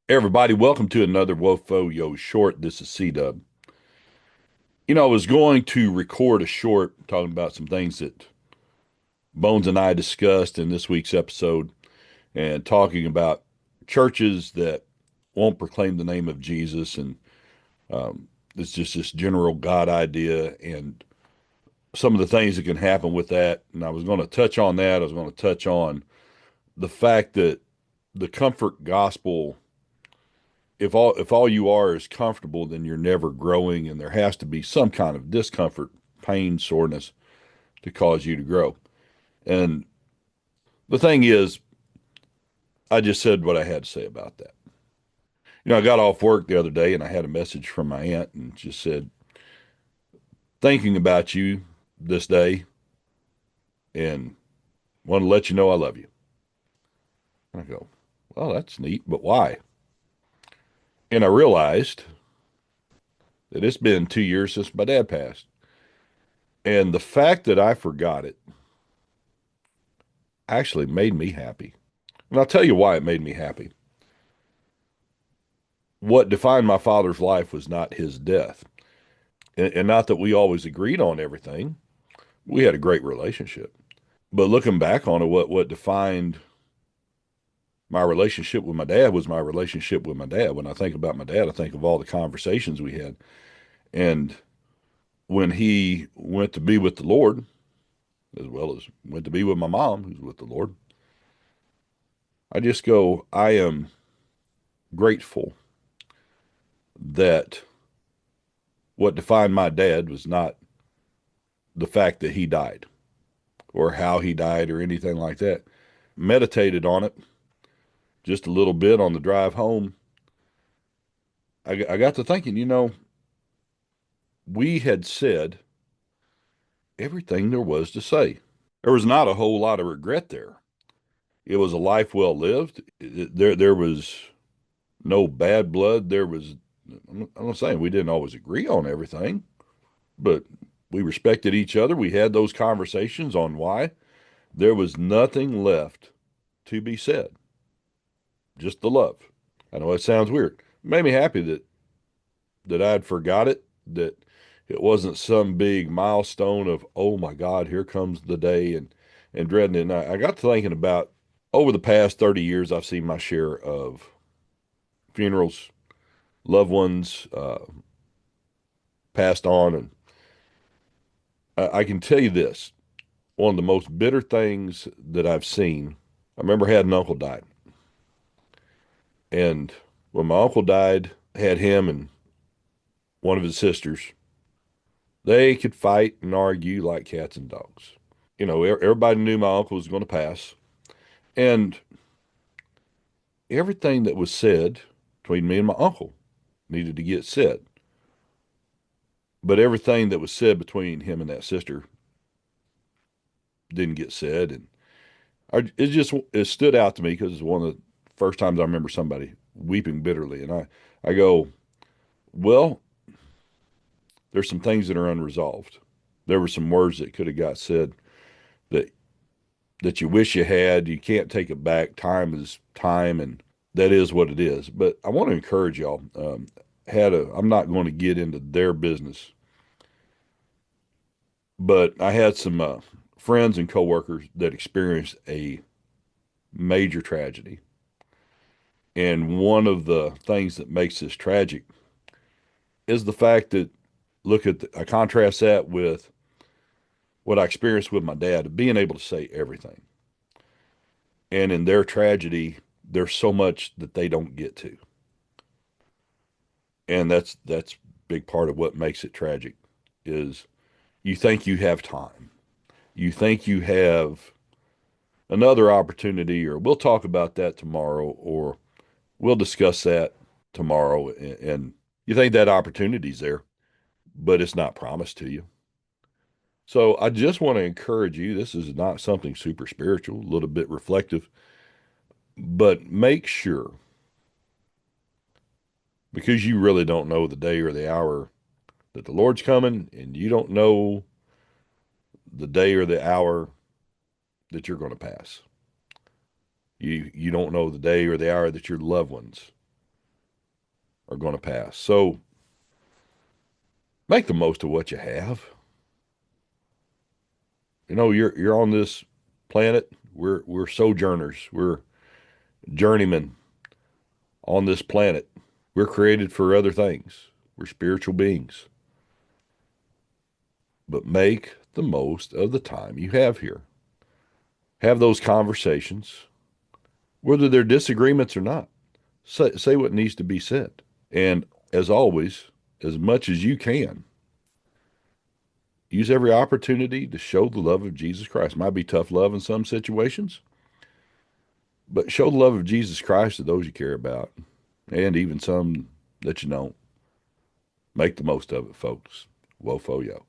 Hey everybody, welcome to another WOFOYO short. This is C-Dub. I was going to record a short talking about some things that Bones and I discussed in this week's episode and talking about churches that won't proclaim the name of Jesus. And it's just this general God idea and some of the things that can happen with that. And I was going to touch on that. I was going to touch on the fact that the comfort gospel, if all you are is comfortable, then you're never growing, and there has to be some kind of discomfort, pain, soreness to cause you to grow. And the thing is, I just said what I had to say about that. I got off work the other day and I had a message from my aunt and just said, thinking about you this day and want to let you know I love you. And I go, well, that's neat, but why? And I realized that it's been 2 years since my dad passed. And the fact that I forgot it actually made me happy. And I'll tell you why it made me happy. What defined my father's life was not his death. And not that we always agreed on everything. We had a great relationship. But looking back on it, what defined my relationship with my dad was my relationship with my dad. When I think about my dad, I think of all the conversations we had. And when he went to be with the Lord, as well as went to be with my mom, who's with the Lord, I just go, I am grateful that what defined my dad was not the fact that he died or how he died or anything like that. Meditated on it just a little bit on the drive home. I got to thinking, we had said everything there was to say. There was not a whole lot of regret there. It was a life well lived. There was no bad blood. I'm not saying we didn't always agree on everything, but we respected each other. We had those conversations on why. There was nothing left to be said, just the love. I know it sounds weird. It made me happy that I'd forgot it, that it wasn't some big milestone of, oh my God, here comes the day and dreading it. And I got to thinking about over the past 30 years, I've seen my share of funerals, loved ones passed on. And I can tell you this, one of the most bitter things that I've seen, I remember I had an uncle died. And when my uncle died, I had him and one of his sisters. They could fight and argue like cats and dogs. Everybody knew my uncle was going to pass. And everything that was said between me and my uncle needed to get said. But everything that was said between him and that sister didn't get said. And it stood out to me because it's one of the first times I remember somebody weeping bitterly. And I go, well, there's some things that are unresolved. There were some words that could have got said that that you wish you had. You can't take it back. Time is time, and that is what it is. But I want to encourage y'all. I'm not going to get into their business, but I had some friends and coworkers that experienced a major tragedy. And one of the things that makes this tragic is the fact that I contrast that with what I experienced with my dad, being able to say everything. And in their tragedy, there's so much that they don't get to. And that's a big part of what makes it tragic is you think you have time. You think you have another opportunity, or we'll talk about that tomorrow, or we'll discuss that tomorrow. And you think that opportunity's there, but it's not promised to you. So I just want to encourage you. This is not something super spiritual, a little bit reflective, but make sure, because you really don't know the day or the hour that the Lord's coming, and you don't know the day or the hour that you're going to pass. You don't know the day or the hour that your loved ones are going to pass. So make the most of what you have. You're on this planet. We're sojourners. We're journeymen on this planet. We're created for other things. We're spiritual beings. But make the most of the time you have here. Have those conversations, whether they're disagreements or not. Say what needs to be said. And as always, as much as you can, use every opportunity to show the love of Jesus Christ. Might be tough love in some situations, but show the love of Jesus Christ to those you care about, and even some that you don't. Make the most of it, folks. WOFOYO.